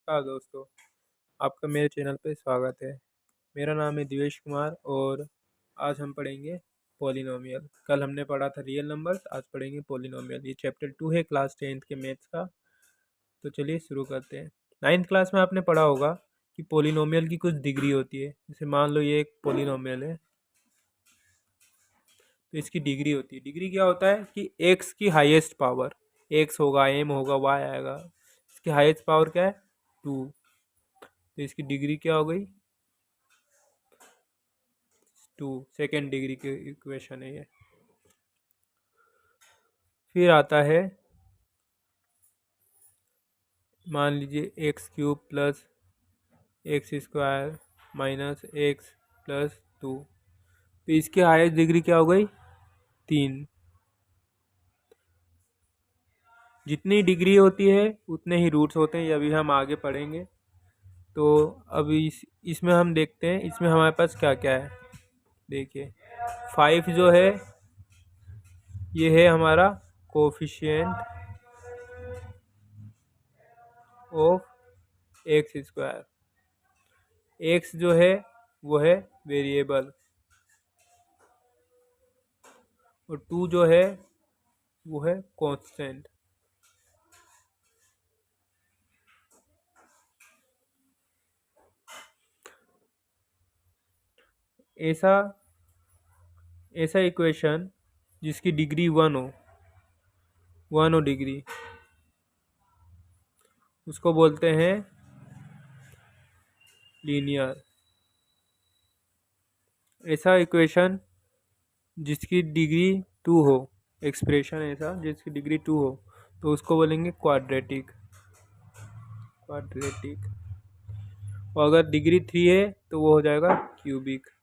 नमस्कार दोस्तों, आपका मेरे चैनल पे स्वागत है। मेरा नाम है दिवेश कुमार और आज हम पढ़ेंगे पॉलिनोमियल। कल हमने पढ़ा था रियल नंबर्स, आज पढ़ेंगे पॉलिनोमियल। ये चैप्टर 2 है क्लास 10th के मैथ्स का। तो चलिए शुरू करते हैं। 9th क्लास में आपने पढ़ा होगा कि पॉलिनोमियल की कुछ डिग्री होती है। जैसे मान लो ये एक पॉलिनोमियल है, तो इसकी डिग्री होती है। डिग्री क्या होता है कि एक्स की हाईएस्ट पावर, एक्स होगा, एम होगा, वाई आएगा, इसकी हाईएस्ट पावर क्या है 2। तो इसकी डिग्री क्या हो गई 2। सेकेंड डिग्री की इक्वेशन है ये। फिर आता है, मान लीजिए x cube plus x square minus x plus 2। तो इसकी हाईएस्ट डिग्री क्या हो गई 3। जितनी डिग्री होती है उतने ही रूट्स होते हैं, ये अभी हम आगे पढ़ेंगे। तो अभी इसमें हम देखते हैं इसमें हमारे पास क्या क्या है। देखिए 5 जो है ये है हमारा coefficient of x square. X जो है वो है वेरिएबल और 2 जो है वो है कांस्टेंट। ऐसा ऐसा इक्वेशन जिसकी डिग्री 1 हो डिग्री, उसको बोलते हैं लीनियर। ऐसा इक्वेशन जिसकी डिग्री 2 हो, एक्सप्रेशन ऐसा जिसकी डिग्री 2 हो, तो उसको बोलेंगे क्वाड्रेटिक। और अगर डिग्री 3 है तो वो हो जाएगा क्यूबिक।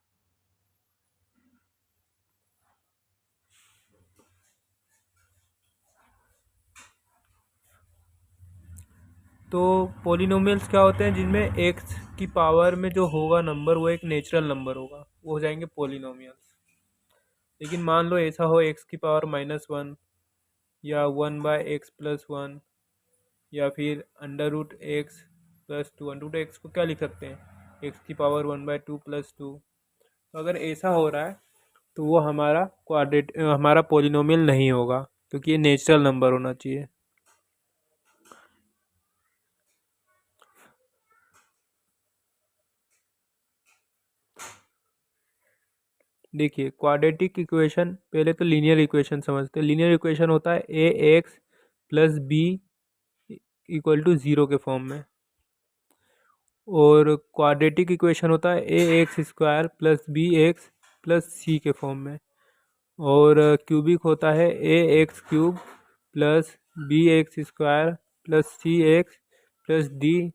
तो पॉलिनोमियल्स क्या होते हैं जिनमें एक्स की पावर में जो होगा नंबर वो एक नेचुरल नंबर होगा, वो हो जाएंगे पॉलिनोमियल्स। लेकिन मान लो ऐसा हो एक्स की पावर -1 या 1/x+1 या फिर √x+2। √x को क्या लिख सकते हैं, एक्स की पावर 1/2+2। तो अगर ऐसा हो रहा है तो वो हमारा पॉलिनोमियल नहीं होगा, क्योंकि ये नेचुरल नंबर होना चाहिए। देखिए क्वाड्रेटिक इक्वेशन, पहले तो लीनियर इक्वेशन समझते हैं। लीनियर इक्वेशन होता है ax + b = 0 के फॉर्म में, और क्वाड्रेटिक इक्वेशन होता है ax² + bx + c के फॉर्म में, और क्यूबिक होता है ax³ + bx² + cx + d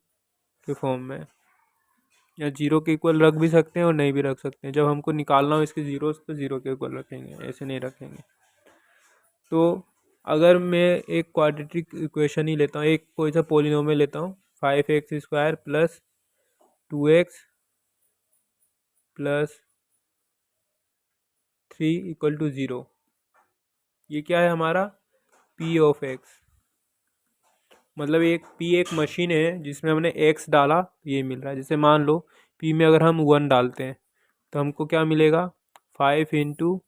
के फॉर्म में। या 0 के इक्वल रख भी सकते हैं और नहीं भी रख सकते हैं। जब हमको निकालना हो इसके जीरोस तो 0 के इक्वल रखेंगे, ऐसे नहीं रखेंगे। तो अगर मैं एक क्वाड्रेटिक इक्वेशन ही लेता हूँ, एक कोई सा पॉलिनोमियल लेता हूँ, 5x² + 2x + 3 = 0। ये क्या है हमारा p ऑफ x। मतलब एक मशीन है जिसमें हमने x डाला, ये मिल रहा है। जैसे मान लो p में अगर हम 1 डालते हैं तो हमको क्या मिलेगा, 5 ×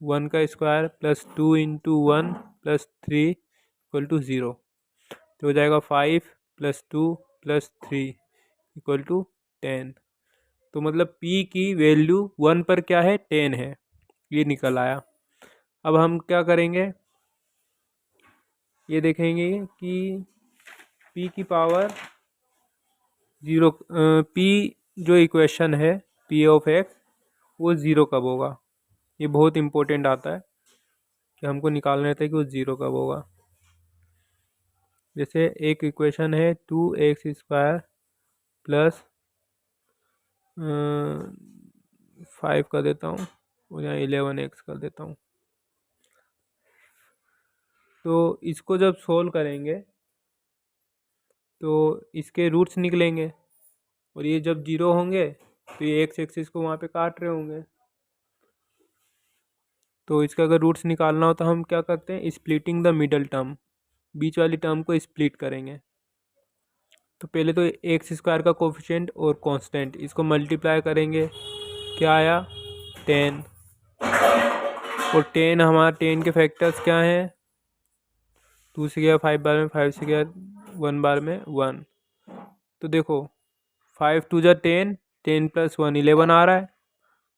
1 का स्क्वायर + 2 × 1 + 3 = 0। तो हो जाएगा 5 + 2 + 3 = 10। तो मतलब p की वैल्यू 1 पर क्या है 10 है, ये निकल आया। अब हम क्या करेंगे, ये देखेंगे कि p की पावर 0, p जो इक्वेशन है p ऑफ x वो 0 कब होगा। ये बहुत इम्पोर्टेंट आता है कि हमको निकालना रहता है कि वो 0 कब होगा। जैसे एक इक्वेशन है 2x² + 5 कर देता हूँ और यहाँ 11x कर देता हूँ। तो इसको जब सोल्व करेंगे तो इसके रूट्स निकलेंगे, और ये जब 0 होंगे तो ये x एक्सिस को वहाँ पे काट रहे होंगे। तो इसका अगर रूट्स निकालना हो तो हम क्या करते हैं, स्प्लिटिंग द मिडल टर्म, बीच वाली टर्म को स्प्लिट करेंगे। तो पहले तो एक्स स्क्वायर का कोफिशिएंट और कांस्टेंट इसको मल्टीप्लाई करेंगे, क्या आया 10। और 10 हमारा 10 के फैक्टर्स क्या हैं, 2 से गया 5 बार में, 5 से गया 1 बार में 1। तो देखो 5 2 जा 10, 10 + 1 11 आ रहा है।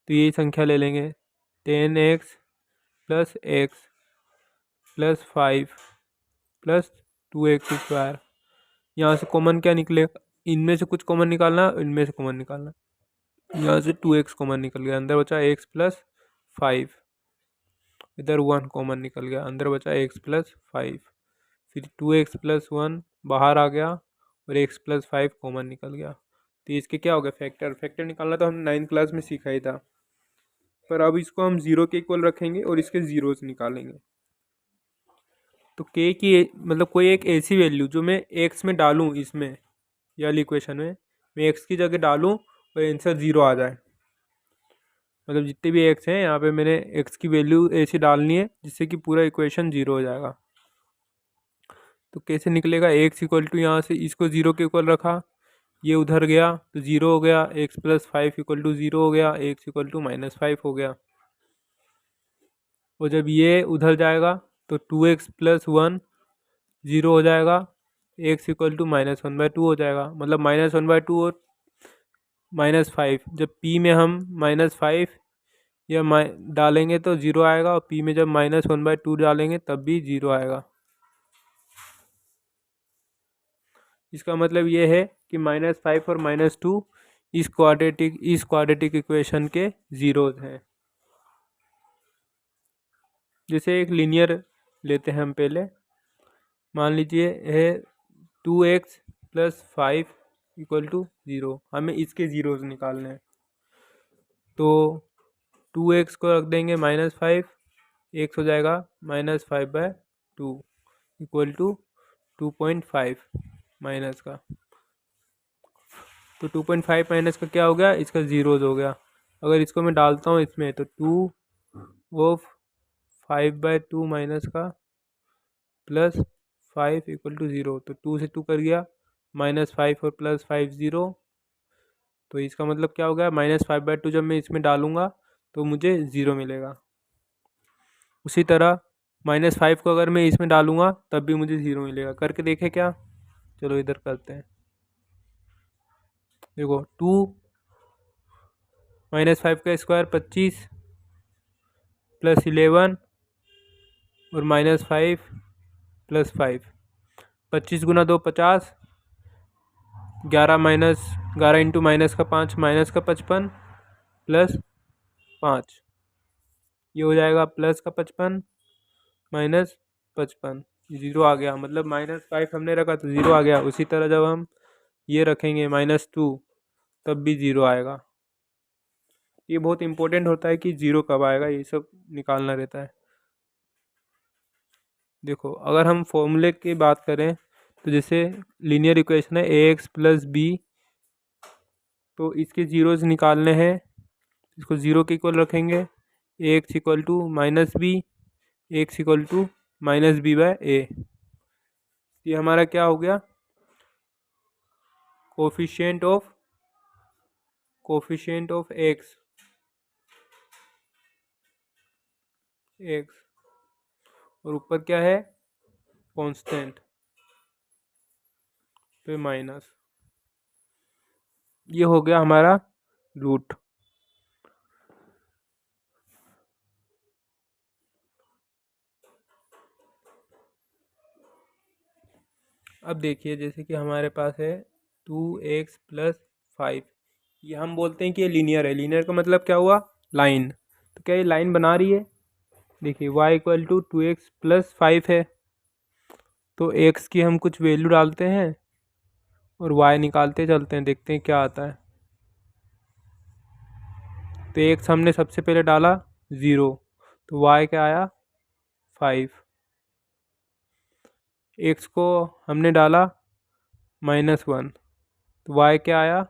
तो यही संख्या ले लेंगे 10x + x + 5 + 2x²। यहाँ से कॉमन क्या निकलेगा, इनमें से कुछ कॉमन निकालना, इनमें से कॉमन निकालना। यहाँ से 2x कॉमन निकल गया, अंदर बचा x + 5। इधर 1 कॉमन निकल गया, अंदर बचा x + 5। फिर 2x + 1 बाहर आ गया और x + 5 कॉमन निकल गया। तो इसके क्या हो गया, फैक्टर निकालना तो हमने 9th क्लास में सीखा ही था। पर अब इसको हम 0 के इक्वल रखेंगे और इसके जीरोस निकालेंगे। तो k की मतलब कोई एक ऐसी वैल्यू जो मैं x में डालूँ, इसमें या इक्वेशन में मैं x की जगह डालूँ और आंसर 0 आ जाए। मतलब जितने भी x हैं यहाँ पे मैंने x की वैल्यू ऐसी डालनी है जिससे कि पूरा इक्वेशन 0 हो जाएगा। तो कैसे निकलेगा, x = यहाँ से इसको 0 के इक्वल रखा, ये उधर गया तो 0 हो गया, x + 5 = 0 हो गया, x = -5 हो गया। और जब ये उधर जाएगा तो 2x + 1 0 हो जाएगा, x = -1/2 हो जाएगा। मतलब -1/2 और -5, जब p में हम -5 या डालेंगे तो 0 आएगा, और p में जब -1/2 डालेंगे तब भी 0 आएगा। इसका मतलब ये है कि -5 और -2 इस क्वाड्रेटिक इक्वेशन के जीरोज हैं। जैसे एक लीनियर लेते हैं हम पहले, मान लीजिए है 2x + 5 = 0। हमें इसके जीरोज निकालने हैं। तो 2x को रख देंगे -5, x हो जाएगा -5/2 = 2.5 माइनस का। तो 2.5 माइनस का क्या हो गया, इसका जीरोज हो गया। अगर इसको मैं डालता हूँ इसमें तो 2 ऑफ 5/2 माइनस का + 5 = 0। तो 2 से 2 कर गया, -5 और +5 0। तो इसका मतलब क्या हो गया, -5/2 जब मैं इसमें डालूंगा तो मुझे 0 मिलेगा। उसी तरह -5 को अगर मैं इसमें डालूंगा तब भी मुझे 0 मिलेगा। करके देखें क्या, चलो इधर करते हैं। देखो 2 -5 का स्क्वायर 25 + 11 और -5 + 5। 25 × 2 50, 11 इंटू -5 -55 + 5, ये हो जाएगा +55 -55, 0 आ गया। मतलब -5 हमने रखा तो 0 आ गया। उसी तरह जब हम ये रखेंगे -2 तब भी 0 आएगा। ये बहुत इंपॉर्टेंट होता है कि 0 कब आएगा, ये सब निकालना रहता है। देखो अगर हम फॉर्मूले की बात करें तो जैसे लीनियर इक्वेशन है ax + b, तो इसके जीरोज निकालने हैं। इसको 0 के इक्वल रखेंगे, ax = -b, x = -b/a। ये हमारा क्या हो गया, कोफिशिएंट ऑफ x और ऊपर क्या है, कांस्टेंट पे माइनस। ये हो गया हमारा रूट। अब देखिए जैसे कि हमारे पास है 2x + 5, ये हम बोलते हैं कि ये लीनियर है। लीनियर का मतलब क्या हुआ, लाइन। तो क्या ये लाइन बना रही है, देखिए y = 2x + 5 है। तो x की हम कुछ वैल्यू डालते हैं और y निकालते चलते हैं, देखते हैं क्या आता है। तो x हमने सबसे पहले डाला 0, तो y क्या आया 5। x को हमने डाला -1, तो y क्या आया,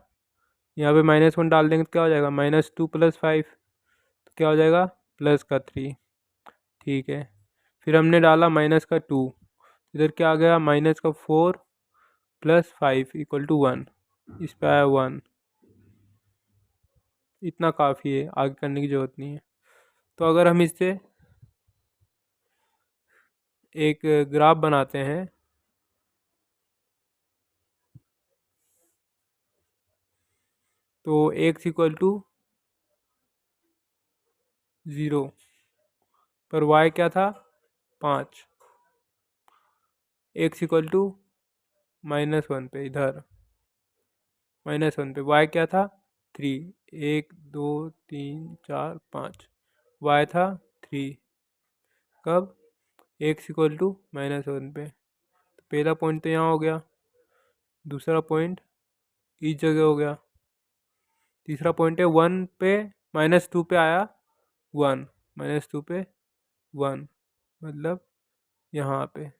यहाँ पे -1 डाल देंगे तो क्या हो जाएगा, -2 + 5, तो क्या हो जाएगा +3। ठीक है, फिर हमने डाला -2, इधर क्या आ गया -4 प्लस 5 इक्वल टू 1, इस पे आया 1। इतना काफ़ी है, आगे करने की ज़रूरत नहीं है। तो अगर हम इससे एक ग्राफ बनाते हैं, तो x इक्वल टू 0 पर y क्या था 5, x इक्वल टू -1 पे, इधर -1 पे y क्या था 3, 1 2 3 4 5, y था 3, कब x इक्वल टू -1 पे। तो पहला पॉइंट तो यहाँ हो गया, दूसरा पॉइंट इस जगह हो गया, तीसरा पॉइंट है 1 पे -2 पे आया 1, -2 पे 1 मतलब यहाँ पे।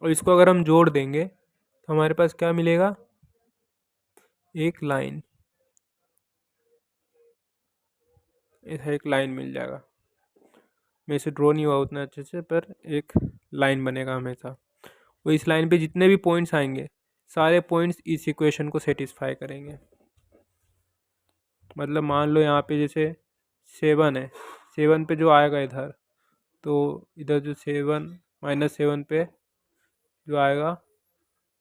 और इसको अगर हम जोड़ देंगे तो हमारे पास क्या मिलेगा, एक लाइन, ऐसा एक लाइन मिल जाएगा। मेरे से ड्रॉ नहीं हुआ उतना अच्छे से, पर एक लाइन बनेगा हमेशा। और इस लाइन पे जितने भी पॉइंट्स आएंगे सारे पॉइंट्स इस इक्वेशन को सेटिस्फाई करेंगे। मतलब मान लो यहाँ पे जैसे 7 है, 7 पे जो आएगा इधर, तो इधर जो 7 -7 पे जो आएगा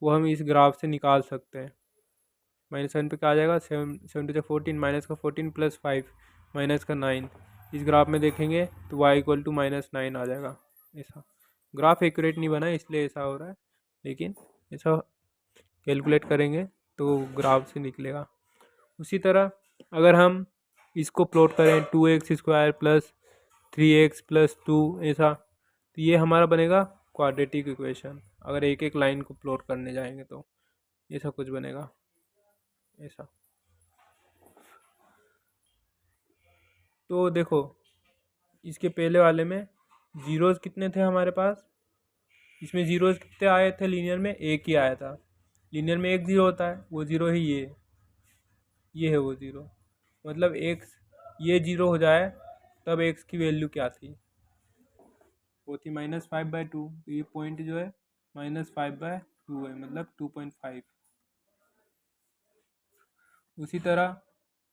वो हम इस ग्राफ से निकाल सकते हैं। -7 पे क्या आ जाएगा, 7 टू 14, माइनस का 14 प्लस 5 माइनस का 9। इस ग्राफ में देखेंगे तो y इक्वल टू -9 आ जाएगा। ऐसा ग्राफ एक्यूरेट नहीं बना है इसलिए ऐसा हो रहा है, लेकिन ऐसा कैलकुलेट करेंगे तो ग्राफ से निकलेगा। उसी तरह अगर हम इसको प्लॉट करें 2x² प्लस 3x प्लस 2 ऐसा, तो ये हमारा बनेगा क्वाड्रेटिक इक्वेशन। अगर एक एक लाइन को प्लॉट करने जाएंगे तो ऐसा कुछ बनेगा, ऐसा। तो देखो इसके पहले वाले में जीरोज़ कितने थे हमारे पास, इसमें जीरोज़ कितने आए थे, लीनियर में एक ही आया था। लीनियर में एक ज़ीरो होता है, वो ज़ीरो ही ये है वो ज़ीरो। मतलब एक्स ये ज़ीरो हो जाए तब एक्स की वैल्यू क्या थी, वो थी -5/2। तो ये पॉइंट जो है -5/2 है, मतलब 2.5। उसी तरह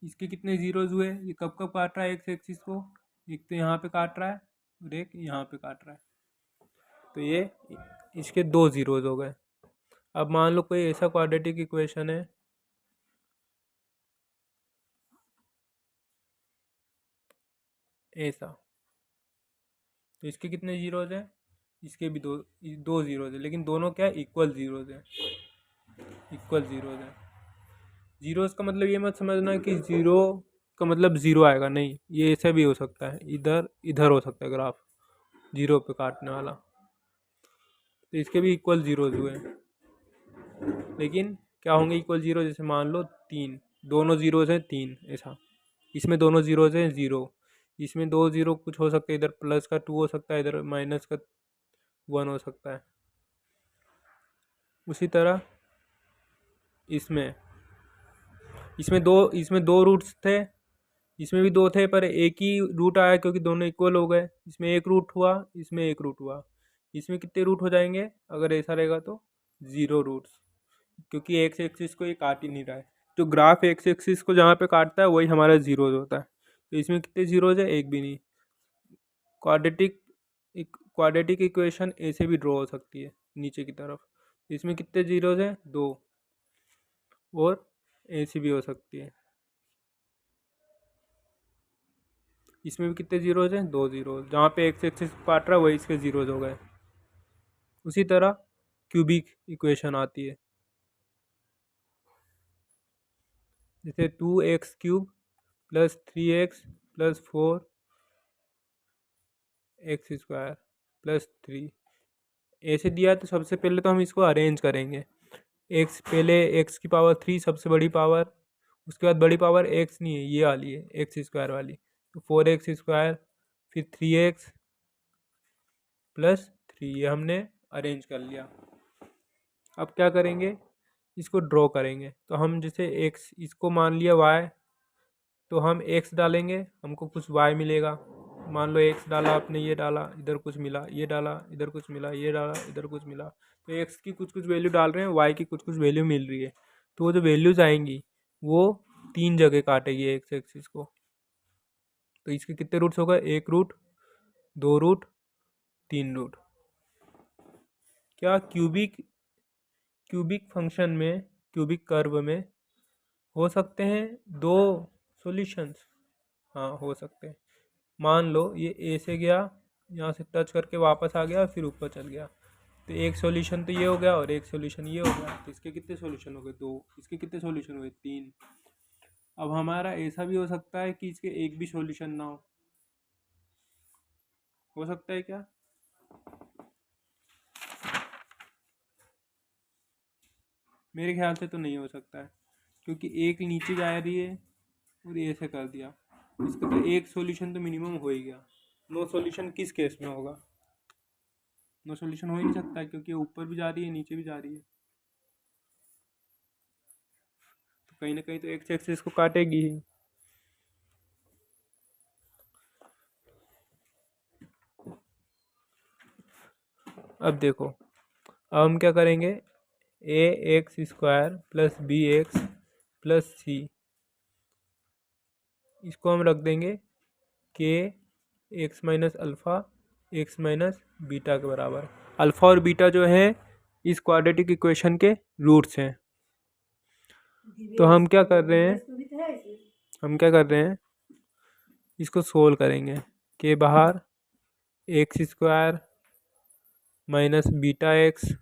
इसके कितने ज़ीरोज़ हुए, ये कब कब काट रहा है एक्स एक्सिस को, एक तो यहाँ पे काट रहा है और एक यहाँ पे काट रहा है, तो ये इसके 2 ज़ीरोज़ हो गए। अब मान लो कोई ऐसा क्वाड्रेटिक इक्वेशन है, ऐसा, तो इसके कितने ज़ीरोज़ हैं, इसके भी दो ज़ीरोज़ है, लेकिन दोनों क्या है, इक्वल ज़ीरोज़ है, इक्वल ज़ीरोज़ है। ज़ीरोज़ का मतलब ये मत समझना कि ज़ीरो का मतलब ज़ीरो आएगा, नहीं, ये ऐसे भी हो सकता है, इधर इधर हो सकता है ग्राफ ज़ीरो पे काटने वाला। तो इसके भी इक्वल ज़ीरोज़ हुए, लेकिन क्या होंगे इक्वल ज़ीरो, जैसे मान लो 3, दोनों ज़ीरोज़ हैं 3 ऐसा, इसमें दोनों ज़ीरोज़ हैं 0, इसमें 2 ज़ीरो कुछ हो सकते हैं, इधर प्लस का 2 हो सकता है, इधर माइनस का 1 हो सकता है। उसी तरह इसमें इसमें दो रूट्स थे, इसमें भी दो थे, पर एक ही रूट आया क्योंकि दोनों इक्वल हो गए। इसमें एक रूट हुआ, इसमें एक रूट हुआ। इसमें कितने रूट हो जाएंगे अगर ऐसा रहेगा तो, 0 रूट्स, क्योंकि एक्स एक्सिस को ये काट ही नहीं रहा है। तो ग्राफ एक्स एक्सिस को जहाँ पे काटता है वही हमारा जीरोज होता है। तो इसमें कितने जीरोज है, एक भी नहीं। क्वाड्रेटिक इक्वेशन ऐसे भी ड्रॉ हो सकती है नीचे की तरफ। इसमें कितने जीरोज हैं, 2, और ऐसी भी हो सकती है। इसमें भी कितने जीरोज हैं, 2 जीरोज, जहाँ पे एक्स एक्सिस काट रहा है वही इसके जीरोज हो गए। उसी तरह क्यूबिक इक्वेशन आती है, जैसे 2x³ plus 3x plus 4x² plus 3 ऐसे दिया। तो सबसे पहले तो हम इसको अरेंज करेंगे, एक्स पहले x³ सबसे बड़ी पावर, उसके बाद बड़ी पावर x नहीं है, ये वाली है x² वाली, तो 4x², फिर 3x प्लस 3, ये हमने अरेंज कर लिया। अब क्या करेंगे, इसको ड्रॉ करेंगे। तो हम जैसे x इसको मान लिया y, तो हम x डालेंगे, हमको कुछ y मिलेगा, मान लो एक्स डाला आपने, ये डाला, इधर कुछ मिला, ये डाला, इधर कुछ मिला, ये डाला, इधर कुछ मिला, तो एक्स की कुछ कुछ वैल्यू डाल रहे हैं, वाई की कुछ कुछ वैल्यू मिल रही है। तो वो जो वैल्यूज आएंगी वो 3 जगह काटेगी एक्स एक्सिस को। तो इसके कितने रूट्स होगा? 1 रूट, 2 रूट, 3 रूट। क्या क्यूबिक फंक्शन में, क्यूबिक कर्व में हो सकते हैं 2 सॉल्यूशंस? हाँ, हो सकते हैं। मान लो ये ए से गया, यहाँ से टच करके वापस आ गया, फिर ऊपर चल गया, तो एक सॉल्यूशन तो ये हो गया और एक सॉल्यूशन ये हो गया। तो इसके कितने सॉल्यूशन हो गए? 2। इसके कितने सॉल्यूशन हो गए? 3। अब हमारा ऐसा भी हो सकता है कि इसके एक भी सॉल्यूशन ना हो सकता है क्या? मेरे ख्याल से तो नहीं हो सकता है, क्योंकि एक नीचे जा रही है और ये ऐसे कर दिया, इसका तो एक सॉल्यूशन तो मिनिमम हो ही गया। नो सॉल्यूशन किस केस में होगा? नो सॉल्यूशन हो ही नहीं सकता, क्योंकि ऊपर भी जा रही है, नीचे भी जा रही है, तो कहीं ना कहीं तो एक्स एक्सिस को काटेगी ही। अब देखो, अब हम क्या करेंगे? A x square plus b x plus c, इसको हम रख देंगे के x minus alpha x minus beta के बराबर। अल्फ़ा और बीटा जो है इस क्वाड्रेटिक इक्वेशन के रूट्स हैं। तो हम क्या कर रहे हैं, इसको सोल्व करेंगे। के बाहर x square minus beta x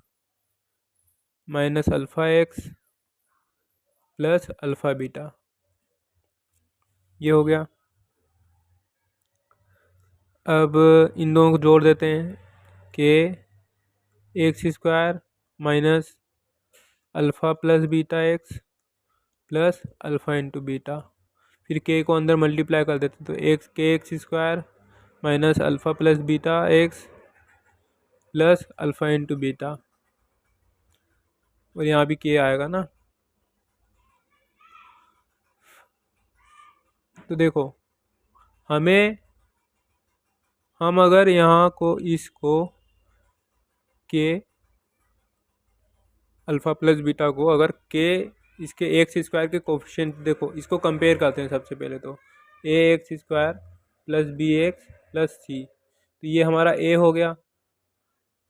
minus alpha x plus alpha beta, ये हो गया। अब इन दोनों को जोड़ देते हैं, के x square minus alpha plus beta x plus alpha into beta, फिर के को अंदर मल्टीप्लाई कर देते हैं, तो x square minus alpha plus beta x plus alpha into beta, और यहाँ भी के आएगा ना। तो देखो, हम अगर यहाँ को इसको के अल्फ़ा प्लस बीटा को, अगर के इसके एक्स स्क्वायर के कोफिशिएंट, देखो इसको कंपेयर करते हैं सबसे पहले। तो a x square plus b x plus c, तो ये हमारा ए हो गया,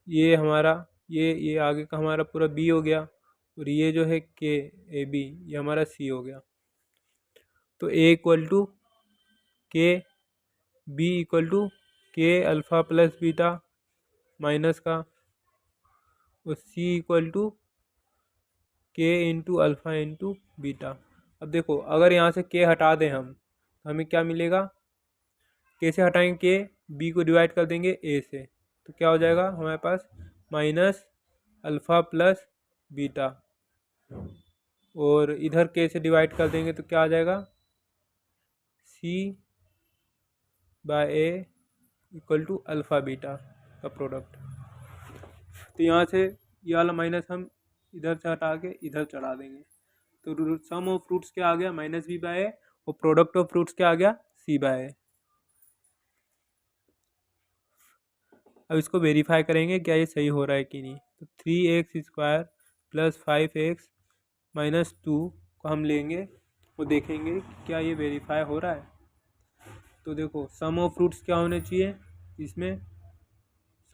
ये हमारा ये आगे का हमारा पूरा बी हो गया, और ये जो है के ए बी, ये हमारा सी हो गया। तो ए इक्वल टू के, बी इक्वल टू के अल्फ़ा प्लस बीटा माइनस का, और सी इक्वल टू के इंटू अल्फ़ा इंटू बीटा। अब देखो, अगर यहाँ से के हटा दें हम, तो हमें क्या मिलेगा? के से हटाएंगे के, बी को डिवाइड कर देंगे ए से, तो क्या हो जाएगा हमारे पास? माइनस अल्फ़ा प्लस बीटा, और इधर के से डिवाइड कर देंगे तो क्या आ जाएगा? C by a equal to alpha beta का प्रोडक्ट। तो यहाँ से ये वाला माइनस हम इधर से हटा के इधर चढ़ा देंगे, तो सम ऑफ फ्रूट्स क्या आ गया? माइनस बी बाय ए, और प्रोडक्ट ऑफ फ्रूट्स क्या आ गया? सी बाय ए। अब इसको वेरीफाई करेंगे क्या ये सही हो रहा है कि नहीं। तो 3x square plus 5x minus 2 को हम लेंगे और देखेंगे क्या ये वेरीफाई हो रहा है। तो देखो, सम ऑफ फ्रूट्स क्या होने चाहिए इसमें?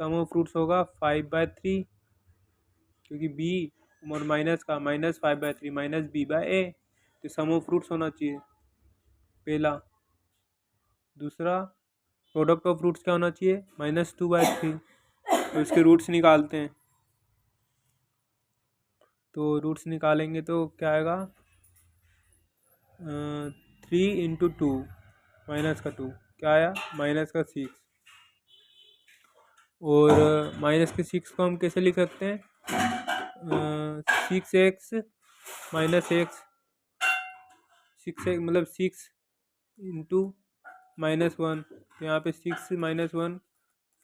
सम ऑफ फ्रूट्स होगा 5/3, क्योंकि b और माइनस का माइनस 5/3 माइनस b बाय ए, तो सम ऑफ फ्रूट्स होना चाहिए पहला। दूसरा, प्रोडक्ट ऑफ फ्रूट्स क्या होना चाहिए? -2/3। तो इसके रूट्स निकालते हैं, तो रूट्स निकालेंगे तो क्या आएगा? 3 इंटू 2 माइनस का 2, क्या आया? माइनस का 6। और माइनस के 6 को हम कैसे लिख सकते हैं? 6x माइनस एक्स, 6x मतलब 6 इंटू -1, तो यहाँ पे 6 माइनस 1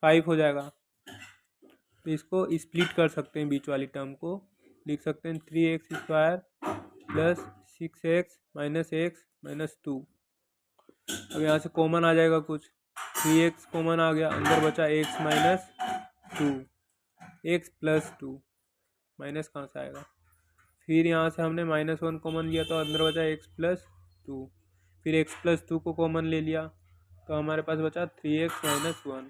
5 हो जाएगा। तो इसको स्प्लिट कर सकते हैं, बीच वाली टर्म को लिख सकते हैं 3x square plus 6x minus x minus 2। अब यहाँ से कॉमन आ जाएगा कुछ, 3x कॉमन आ गया, अंदर बचा x minus 2, x plus 2, minus कहाँ से आएगा। फिर यहाँ से हमने -1 कॉमन लिया तो अंदर बचा x प्लस 2, फिर x प्लस 2 को कॉमन ले लिया तो हमारे पास बचा 3x माइनस 1।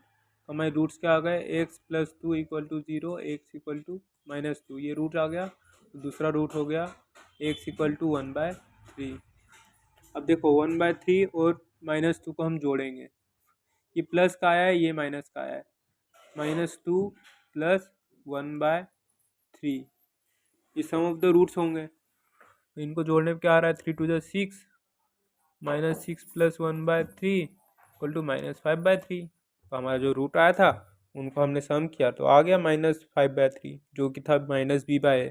तो हमारे रूट्स क्या आ गए, x plus 2 equal to 0, x equal to -2, ये रूट आ गया। तो दूसरा रूट हो गया x इक्वल टू 1/3। अब देखो 1/3 और -2 को हम जोड़ेंगे, ये प्लस का आया है, ये माइनस का आया है, -2 प्लस 1/3, ये सम ऑफ द रूट्स होंगे। तो इनको जोड़ने पे क्या आ रहा है, 3 to the 6, -6 plus 1/3 equal to -5/3। तो हमारा जो रूट आया था उनको हमने सम किया तो आ गया -5/3, जो कि था -b/a।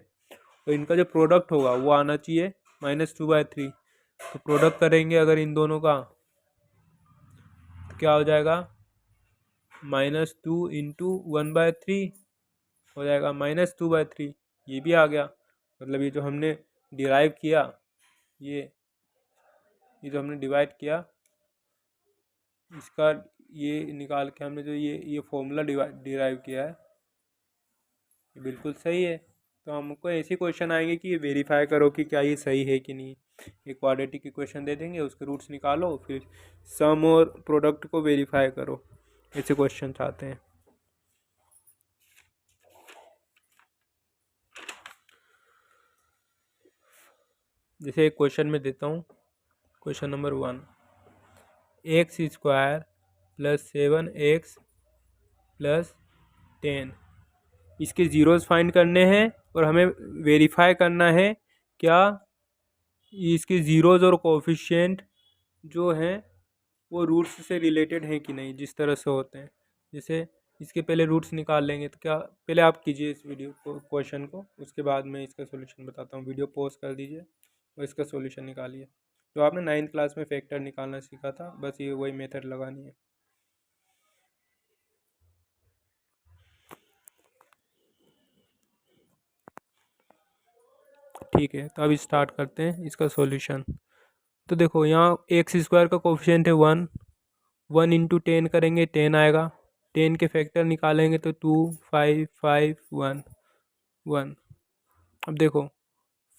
तो इनका जो प्रोडक्ट होगा वो आना चाहिए -2/3। तो प्रोडक्ट करेंगे अगर इन दोनों का तो क्या हो जाएगा, -2 इंटू 1/3 हो जाएगा -2/3, ये भी आ गया। मतलब ये जो हमने डिराइव किया, ये जो हमने डिवाइड किया, इसका ये निकाल के हमने जो ये फॉर्मूला डिराइव किया है, ये बिल्कुल सही है। तो हमको ऐसे क्वेश्चन आएंगे कि ये वेरीफाई करो कि क्या ये सही है कि नहीं। एक क्वाड्रेटिक इक्वेशन दे देंगे, उसके रूट्स निकालो, फिर सम और प्रोडक्ट को वेरीफाई करो, ऐसे क्वेश्चन आते हैं। जैसे एक क्वेश्चन में देता हूँ, question number 1, x² plus 7x plus 10, इसके ज़ीरोज़ फाइंड करने हैं और हमें वेरीफाई करना है क्या इसके ज़ीरोज़ और कोफिशिएंट जो हैं वो रूट्स से रिलेटेड हैं कि नहीं, जिस तरह से होते हैं। जैसे इसके पहले रूट्स निकाल लेंगे, तो क्या पहले आप कीजिए इस वीडियो को, क्वेश्चन को, उसके बाद मैं इसका सॉल्यूशन बताता हूँ। वीडियो पॉज कर दीजिए और इसका सॉल्यूशन निकालिए। जो आपने 9th क्लास में फैक्टर निकालना सीखा था, बस ये वही मेथड लगानी है। ठीक है, तो अब स्टार्ट करते हैं इसका सॉल्यूशन। तो देखो यहाँ x² का कोफिशिएंट है 1, 1 इंटू 10 करेंगे 10 आएगा, 10 के फैक्टर निकालेंगे तो 2, 5, 5, 1, 1। अब देखो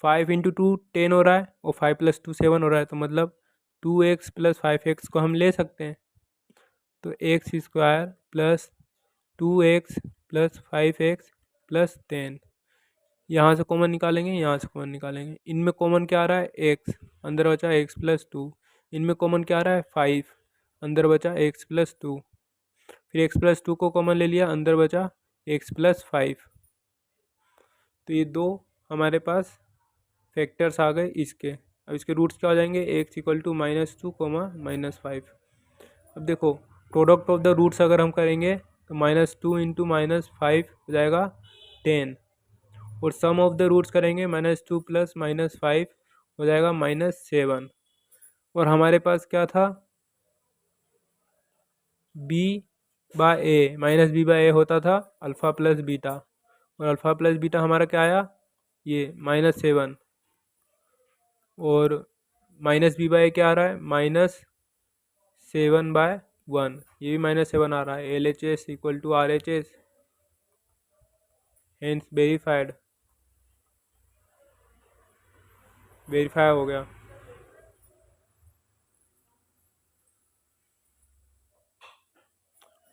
5 इंटू 2 10 हो रहा है और 5 प्लस 2 7 हो रहा है, तो मतलब 2x प्लस 5x को हम ले सकते हैं। तो x² plus 2x plus 5x plus 10, यहाँ से कॉमन निकालेंगे, यहाँ से कॉमन निकालेंगे। इनमें कॉमन क्या आ रहा है, x, अंदर बचा x प्लस 2। इनमें कॉमन क्या आ रहा है, 5, अंदर बचा x प्लस 2। फिर x प्लस 2 को कॉमन ले लिया, अंदर बचा x प्लस 5। तो ये दो हमारे पास फैक्टर्स आ गए इसके। अब इसके रूट्स क्या हो जाएंगे, x इक्वल टू -2, -5। अब देखो प्रोडक्ट ऑफ द रूट्स अगर हम करेंगे तो -2 इंटू -5 हो जाएगा 10, और सम ऑफ द रूट्स करेंगे -2 प्लस -5 हो जाएगा -7। और हमारे पास क्या था, b/a, -b/a होता था अल्फ़ा प्लस बीटा, और अल्फ़ा प्लस बीटा हमारा क्या आया, ये -7, और -b/a क्या आ रहा है, -7/1, ये भी -7 आ रहा है। LHS equal to RHS, hence verify हो गया।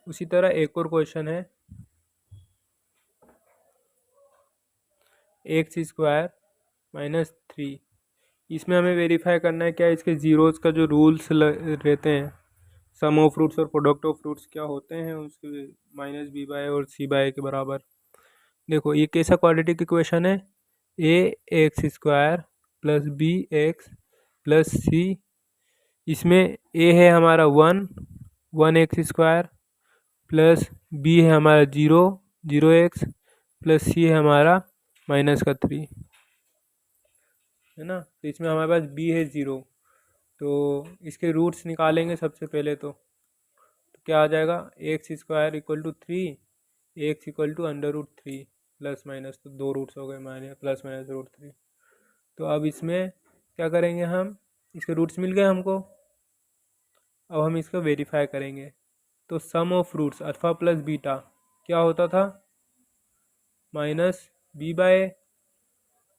उसी तरह एक और क्वेश्चन है, x² -3, इसमें हमें वेरीफाई करना है क्या इसके ज़ीरोज़ का जो रूल्स रहते हैं, सम ऑफ रूट्स और प्रोडक्ट ऑफ रूट्स क्या होते हैं उसके -b/a और c/a के बराबर। देखो ये कैसा क्वाड्रेटिक इक्वेशन है, ax² plus bx plus c, इसमें a है हमारा 1x² प्लस b है हमारा 0x प्लस c है हमारा -3, है ना। तो इसमें हमारे पास b है 0, तो इसके रूट्स निकालेंगे सबसे पहले। तो क्या आ जाएगा, x² equal to 3, x equal to √3 plus minus, तो दो रूट्स हो गए हमारे, प्लस माइनस √3। तो अब इसमें क्या करेंगे हम, इसके रूट्स मिल गए हमको, अब हम इसका वेरीफाई करेंगे। तो sum of roots alpha plus beta क्या होता था, माइनस बी बाय,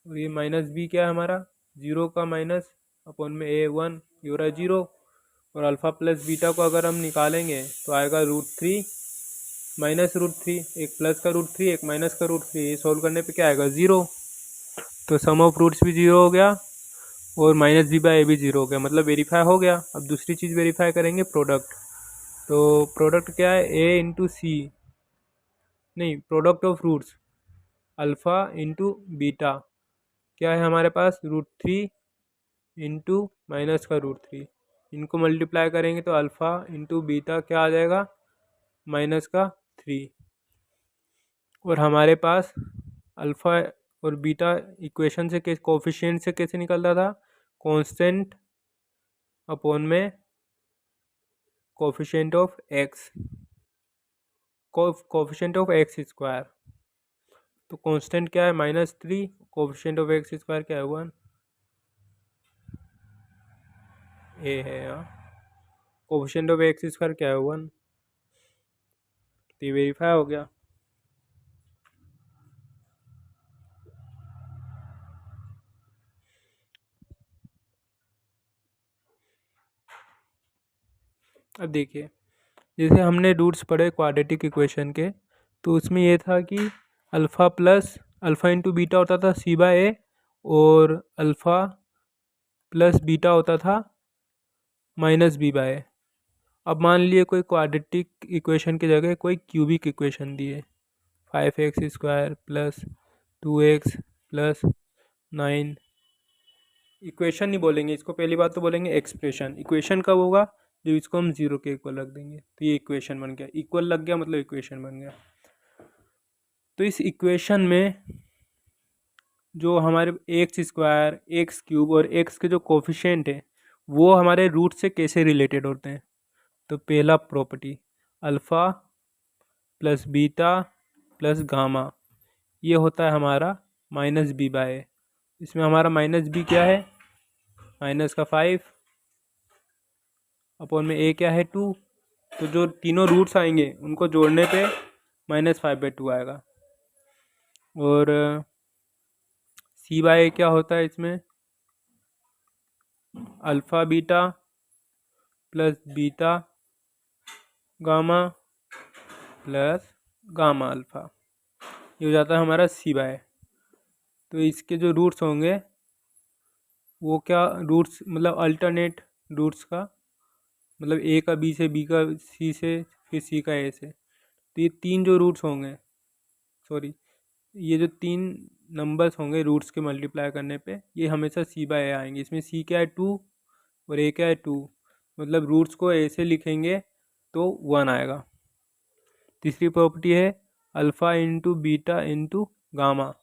और ये माइनस बी क्या है हमारा, जीरो का माइनस अपॉन में ए वन, ये हो रहा है जीरो। और अल्फ़ा प्लस बीटा को अगर हम निकालेंगे तो आएगा √3 माइनस √3, एक प्लस का √3 एक माइनस का √3, ये सोल्व करने पे क्या आएगा, ज़ीरो। तो सम ऑफ रूट्स भी ज़ीरो हो गया और माइनस बी बाय ए भी ज़ीरो हो गया, मतलब वेरीफाई हो गया। अब दूसरी चीज़ वेरीफाई करेंगे, प्रोडक्ट। तो प्रोडक्ट क्या है, ए इंटू सी, नहीं product of roots alpha into beta क्या है हमारे पास, √3 इंटू माइनस का √3, इनको मल्टीप्लाई करेंगे तो अल्फ़ा इंटू बीटा क्या आ जाएगा, माइनस का 3। और हमारे पास अल्फ़ा और बीटा इक्वेशन से कैसे, कोफिशिएंट से कैसे निकलता था, कांस्टेंट अपॉन में coefficient of x, coefficient of x square. तो कांस्टेंट क्या है, -3, कोफिशिएंट ऑफ एक्स स्क्वायर क्या है, 1, ए है यहाँ, कोफिशिएंट ऑफ एक्स स्क्वायर क्या है, 1। तो ये वेरीफाई हो गया। अब देखिए, जैसे हमने रूट्स पढ़े क्वाड्रेटिक इक्वेशन के, तो उसमें ये था कि अल्फ़ा इंटू बीटा होता था सी बाय ए, और अल्फ़ा प्लस बीटा होता था माइनस बी बाय ए। अब मान लिए कोई क्वाड्रेटिक इक्वेशन की जगह कोई क्यूबिक इक्वेशन दिए, 5x² plus 2x plus 9, equation नहीं बोलेंगे इसको, पहली बात तो बोलेंगे एक्सप्रेशन। इक्वेशन कब होगा, जब इसको हम जीरो के इक्वल रख देंगे, तो ये इक्वेशन बन गया, इक्वल लग गया मतलब इक्वेशन बन गया। तो इस इक्वेशन में जो हमारे x² x³ और x के जो कोफिशिएंट है वो हमारे रूट से कैसे रिलेटेड होते हैं। तो पहला property, alpha plus beta plus gamma, ये होता है हमारा माइनस बी बाय ए। इसमें हमारा माइनस बी क्या है, माइनस का 5 अपॉन में ए क्या है 2। तो जो तीनों रूट्स आएंगे उनको जोड़ने पे -5/2 आएगा। और सी बाय ए क्या होता है इसमें, alpha beta plus beta gamma plus gamma alpha, ये हो जाता है हमारा सी बाय। तो इसके जो रूट्स होंगे वो क्या, रूट्स मतलब अल्टरनेट रूट्स का, मतलब ए का बी से, बी का सी से, फिर सी का ए से। तो ये तीन जो रूट्स होंगे, सॉरी, ये जो तीन नंबर्स होंगे रूट्स के मल्टीप्लाई करने पे, ये हमेशा सी बाय ए आएंगे। इसमें सी क्या है 2 और ए क्या है 2, मतलब रूट्स को ए से लिखेंगे तो 1 आएगा। तीसरी प्रॉपर्टी है alpha into beta into gamma,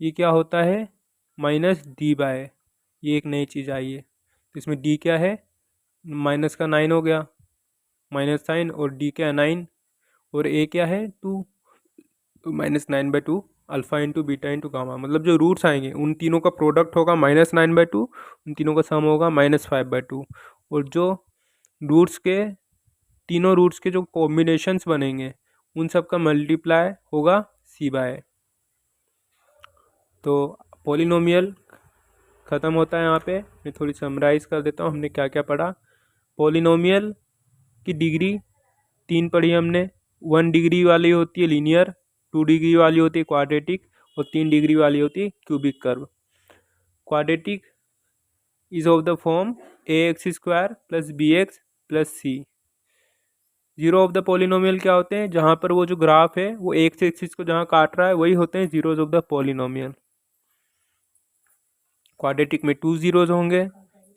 ये क्या होता है, -d/, ये एक नई चीज़ आई है। तो इसमें d क्या है, माइनस का 9 हो गया, माइनस साइन, और d क्या है 9, और a क्या है 2, तो -9/2 alpha into beta into gamma, मतलब जो रूट्स आएंगे उन तीनों का प्रोडक्ट होगा -9/2, उन तीनों का सम होगा -5/2, और जो रूट्स के, तीनों रूट्स के जो कॉम्बिनेशंस बनेंगे उन सब का मल्टीप्लाई होगा सी बाय। तो पॉलिनोमियल ख़त्म होता है यहाँ पे। मैं थोड़ी समराइज़ कर देता हूँ हमने क्या क्या पढ़ा। पॉलिनोमियल की डिग्री 3 पढ़ी हमने, 1 डिग्री वाली होती है लीनियर, 2 डिग्री वाली होती है क्वाड्रेटिक, और 3 डिग्री वाली होती है cubic curve. Quadratic is of the form ax² plus bx plus c। Zero of the polynomial क्या होते हैं, जहाँ पर वो जो ग्राफ है वो एक्स एक्सिस को जहाँ काट रहा है वही होते हैं zeros of the polynomial. Quadratic में 2 जीरोज होंगे,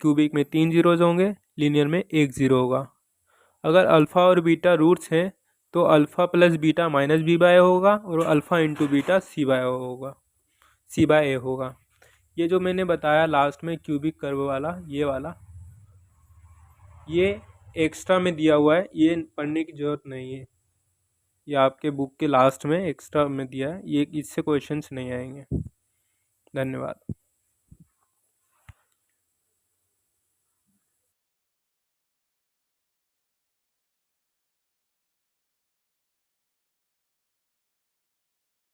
क्यूबिक में 3 जीरोज होंगे, लीनियर में 1 जीरो होगा। अगर अल्फ़ा और बीटा रूट्स हैं तो alpha plus beta minus B by होगा, और alpha into beta C by होगा, सी बाय ए होगा। ये जो मैंने बताया लास्ट में क्यूबिक कर्व वाला, ये वाला, ये एक्स्ट्रा में दिया हुआ है, ये पढ़ने की ज़रूरत नहीं है, ये आपके बुक के लास्ट में एक्स्ट्रा में दिया है, ये इससे क्वेश्चंस नहीं आएंगे। धन्यवाद।